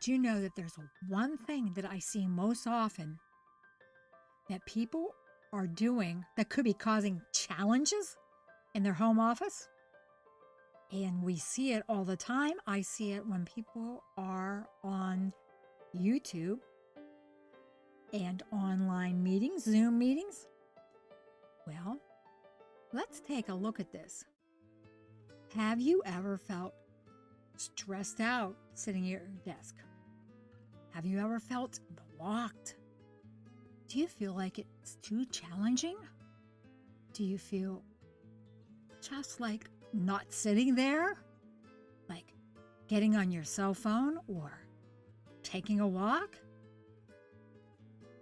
Do you know that there's one thing that I see most often that people are doing that could be causing challenges in their home office? And we see it all the time. I see it when people are on YouTube and online meetings, Zoom meetings. Well, let's take a look at this. Have you ever felt stressed out sitting at your desk? Have you ever felt blocked? Do you feel like it's too challenging? Do you feel just like not sitting there? Like getting on your cell phone or taking a walk?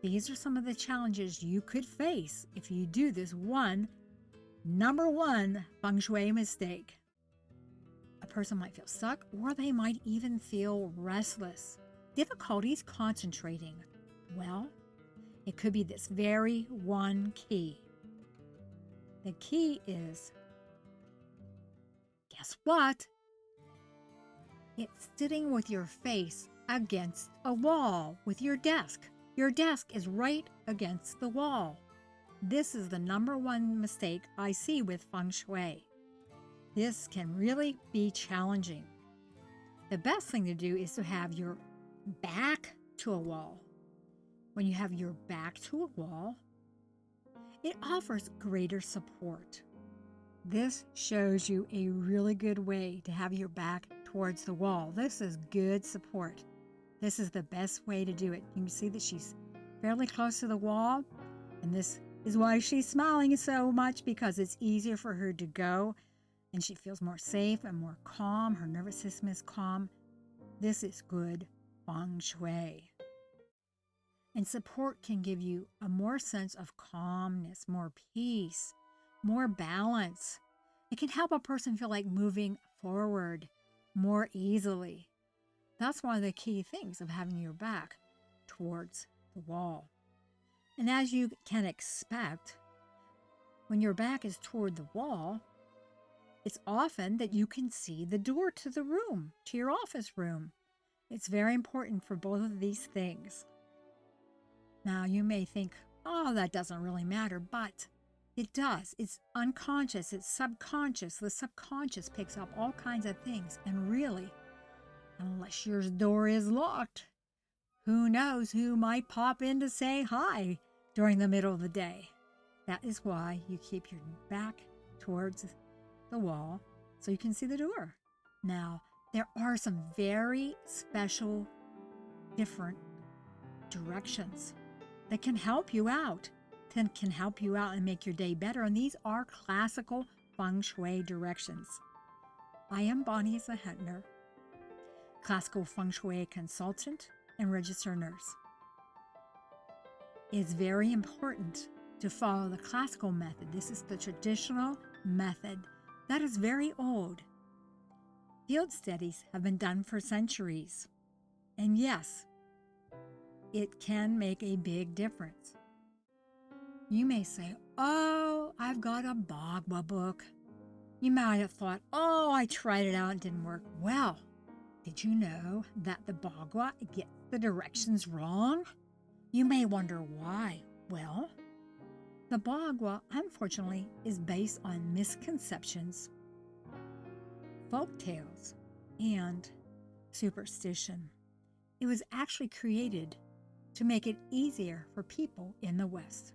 These are some of the challenges you could face if you do this number one feng shui mistake. A person might feel stuck, or they might even feel restless, difficulties concentrating. Well, it could be this very one key. The key is, guess what? It's sitting with your face against a wall with your desk. Your desk is right against the wall. This is the number one mistake I see with feng shui. This can really be challenging. The best thing to do is to have your back to a wall. When you have your back to a wall, it offers greater support. This shows you a really good way to have your back towards the wall. This is good support. This is the best way to do it. You can see that she's fairly close to the wall, and this is why she's smiling so much, because it's easier for her to go, and she feels more safe and more calm. Her nervous system is calm. This is good feng shui. And support can give you a more sense of calmness, more peace, more balance. It can help a person feel like moving forward more easily. That's one of the key things of having your back towards the wall. And as you can expect, when your back is toward the wall, it's often that you can see the door to the room, to your office room. It's very important for both of these things. Now, you may think, oh, that doesn't really matter, but it does. It's unconscious, it's subconscious. The subconscious picks up all kinds of things, and really, unless your door is locked, who knows who might pop in to say hi during the middle of the day. That is why you keep your back towards the wall so you can see the door. Now, there are some very special, different directions that can help you out, can help you out and make your day better. And these are classical feng shui directions. I am Bonnie Zahetner, classical feng shui consultant and registered nurse. It's very important to follow the classical method. This is the traditional method that is very old. Field studies have been done for centuries. And yes, it can make a big difference. You may say, oh, I've got a Bagua book. You might have thought, oh, I tried it out and it didn't work. Well, did you know that the Bagua gets the directions wrong? You may wonder why. Well, the Bagua, unfortunately, is based on misconceptions, folk tales, and superstition. It was actually created to make it easier for people in the West.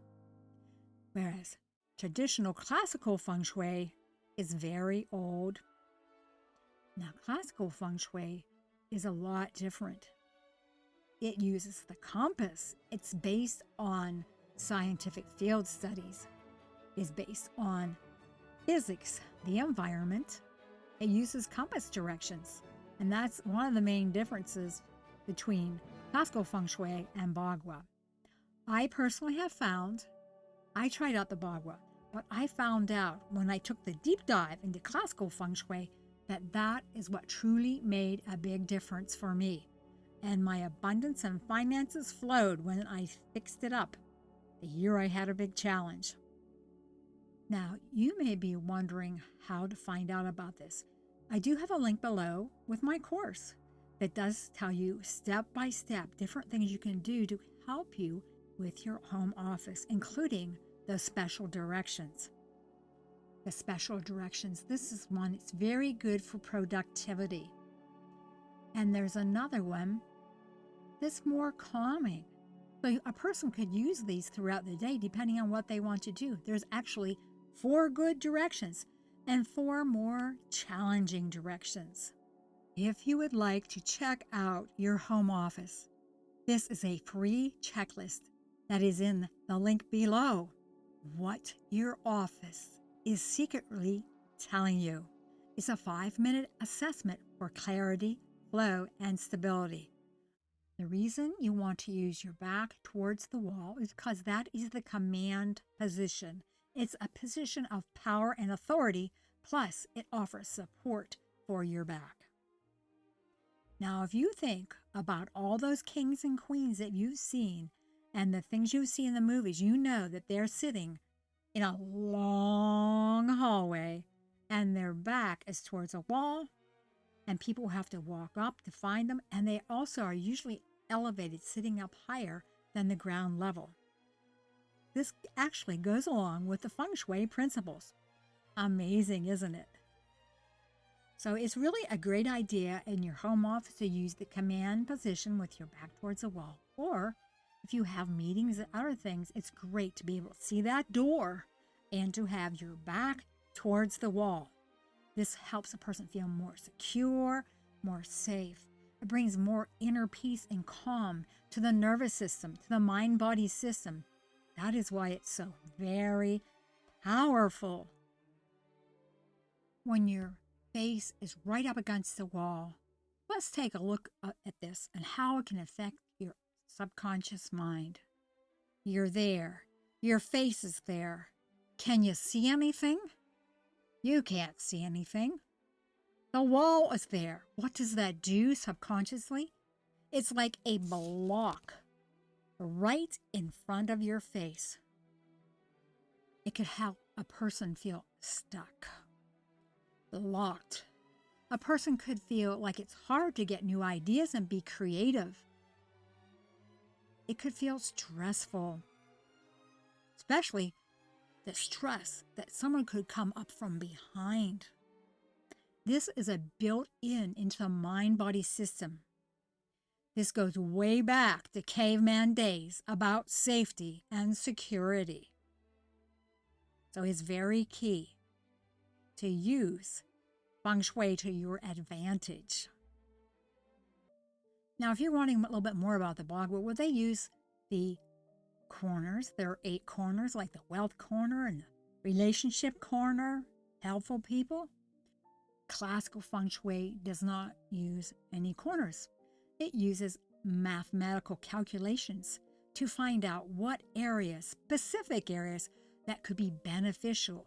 Whereas traditional classical feng shui is very old. Now, classical feng shui is a lot different. It uses the compass. It's based on scientific field studies. It's based on physics, the environment. It uses compass directions. And that's one of the main differences between classical feng shui and Bagua. I personally have found, I tried out the Bagua, but I found out when I took the deep dive into classical feng shui that is what truly made a big difference for me. And my abundance and finances flowed when I fixed it up the year I had a big challenge. Now, you may be wondering how to find out about this. I do have a link below with my course that does tell you step by step different things you can do to help you with your home office, including those special directions. The special directions, this is one that's very good for productivity. And there's another one that's more calming. So a person could use these throughout the day depending on what they want to do. There's actually 4 good directions and 4 more challenging directions. If you would like to check out your home office, this is a free checklist that is in the link below. What your office is secretly telling you. It's a 5-minute assessment for clarity, flow, and stability. The reason you want to use your back towards the wall is because that is the command position. It's a position of power and authority, plus it offers support for your back. Now, if you think about all those kings and queens that you've seen and the things you see in the movies, you know that they're sitting in a long hallway and their back is towards a wall and people have to walk up to find them, and they also are usually elevated, sitting up higher than the ground level. This actually goes along with the Feng Shui principles. Amazing, isn't it? So it's really a great idea in your home office to use the command position with your back towards the wall. Or if you have meetings and other things, it's great to be able to see that door and to have your back towards the wall. This helps a person feel more secure, more safe. It brings more inner peace and calm to the nervous system, to the mind-body system. That is why it's so very powerful. When your face is right up against the wall, let's take a look at this and how it can affect your subconscious mind. You're there. Your face is there. Can you see anything? You can't see anything. The wall is there. What does that do subconsciously? It's like a block right in front of your face. It could help a person feel stuck, locked. A person could feel like it's hard to get new ideas and be creative. It could feel stressful, especially the stress that someone could come up from behind. This is a built-in into the mind-body system. This goes way back to caveman days about safety and security. So it's very key to use Feng Shui to your advantage. Now, if you're wanting a little bit more about the Bagua, would they use the corners? There are 8 corners, like the wealth corner and the relationship corner, helpful people. Classical Feng Shui does not use any corners. It uses mathematical calculations to find out what areas, specific areas, that could be beneficial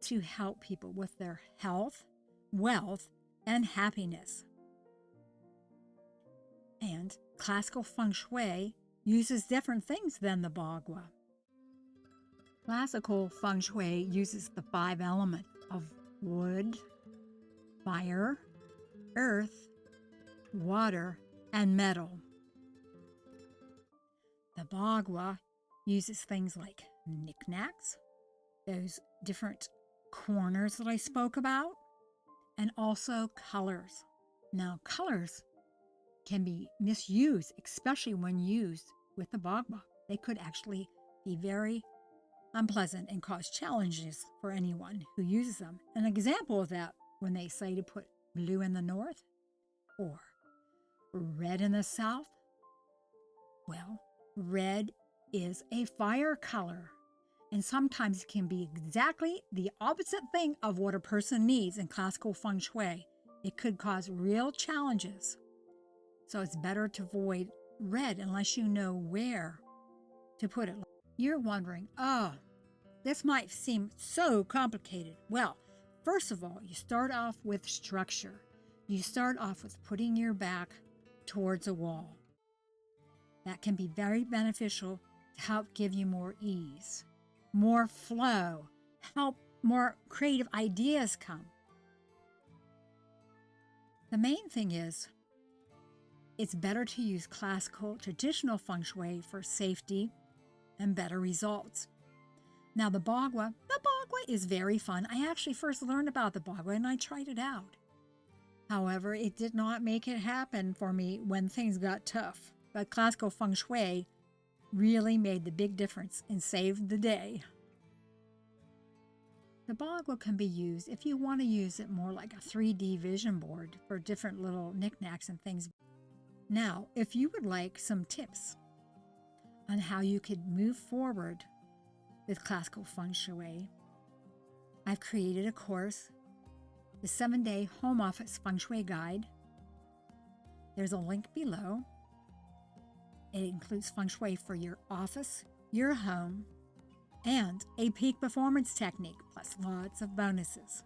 to help people with their health, wealth, and happiness. And Classical Feng Shui uses different things than the Bagua. Classical Feng Shui uses the 5 elements of wood, fire, earth, water, and metal. The Bagua uses things like knickknacks, those different corners that I spoke about, and also colors. Now, colors can be misused, especially when used with the Bagua. They could actually be very unpleasant and cause challenges for anyone who uses them. An example of that, when they say to put blue in the north or red in the south, well, red is a fire color, and sometimes it can be exactly the opposite thing of what a person needs in Classical Feng Shui. It could cause real challenges. So it's better to avoid red unless you know where to put it. You're wondering, this might seem so complicated. Well, first of all, you start off with structure. You start off with putting your back towards a wall. That can be very beneficial to help give you more ease, more flow, help more creative ideas come. The main thing is It's better to use classical traditional feng shui for safety and better results. Now the bagua is very fun. I actually first learned about the bagua and I tried it out. However, it did not make it happen for me when things got tough. But classical feng shui really made the big difference and saved the day. The bagua can be used if you want to use it more like a 3D vision board for different little knickknacks and things. Now, if you would like some tips on how you could move forward with classical feng shui, I've created a course, the 7-day home office feng shui guide. There's a link below. It includes feng shui for your office, your home, and a peak performance technique, plus lots of bonuses.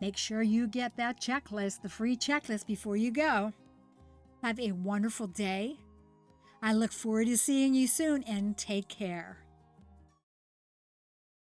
Make sure you get that checklist, the free checklist, before you go. Have a wonderful day. I look forward to seeing you soon, and take care.